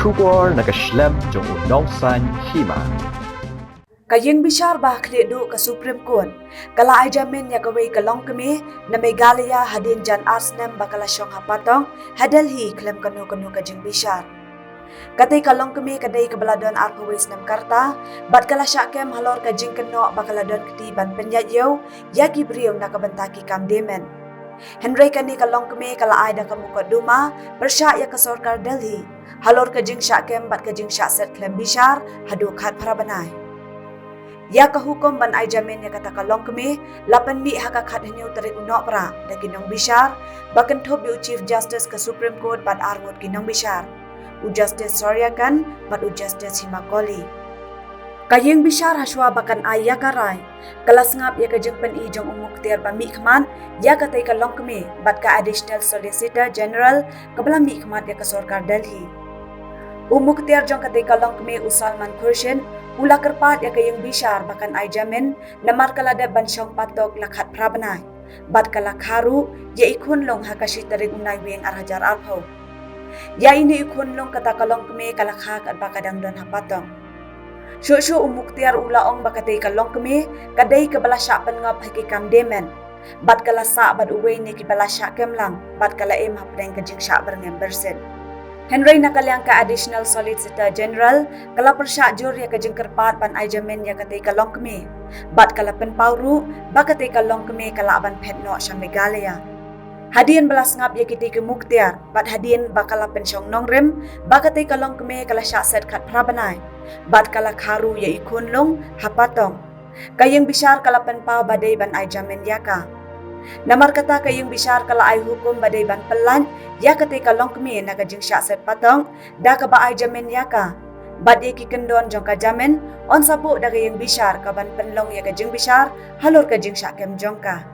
Shubor nakaslem jong unong san hima. Kayeng bishar bah kledu ke Supreme Court. Kala ajamin ya kawai kalong kami na Meghalaya hadin jan arsnem bakala syong hapatong hadalhi klem kanu kajeng bishar. Katay kalong kami kadai kebaladon arpawis nem karta, bat kala syakem halor kajeng keno bakaladon ketiban penyadyaw, yagi beriw nakabentaki kam demen. Henry kani kalong kami kala ay da kamuka duma, persya ya ke sorkar Delhi, halor kajeng syakem bat kajeng syakset klem bishar, haduk hat parabanay. Ya kahukum ban ay jamin ya kata kalong kami, lapan mi hakakat henyo tarik unok pra, da kinong bishar, bakan top yu Chief Justice ke Supreme Court bat arngut kinong bishar. U Justice Soryakan bat u Justice Himakoli. Kayeng bishar haswa bakan ay ya karay, kalas ngap ya kajeng pen i jong umuk tiar ba mi khman, ya katay kalong kami, bat ka Additional Solicitor General, kabala mi khmat ya ke sorkar Delhi. Umuk tiar jong katay kalong kami u Salman Khurshid, ula kerpat ya kayeng bishar bakan ay jamin, namar kalada bansyong patok lakhat prabanay, bat kalak haru, ya ikun long hakashi tarik unay wing arhajar arpaw. Ya ini ikun long kata kalong kami kalakhak at bakadang don hapatong. Syuk umuk tiar ulaong bakatay kalong kami, kaday kabalasya pangap hakikam demen, bat kalasa bat uway ni kibalasya kemlang, bat kalaim hapdeng kajing syak berngem bersin. Henry nakalyang ka Additional Solicitor General, kala persyak jur ya kajing kerpat pan ay jamin ya katay kalong kami, bat kala penpauru, bakatay kalong kami kala aban petno syang Meghalaya. Hadian belas ngap ya kita ke muktiar, bat hadian bakala pensyong nongrem, bakatay kalong kami kala syakset kat prabanay, bat kala karu ya ikun long hapatong. Kayeng bishar kala penpau badai ban ay jamin yaka. Namar kata kayeng bishar kala ay hukum badai ban pelan, ya katay kalong kami na kajing syakset patong, da ka ba ay jamin yaka. Bat ya kikendon jong ka jamin, on sabuk da kayeng bishar kaban penlong ya kajing bishar, halur kajing syakem jong ka.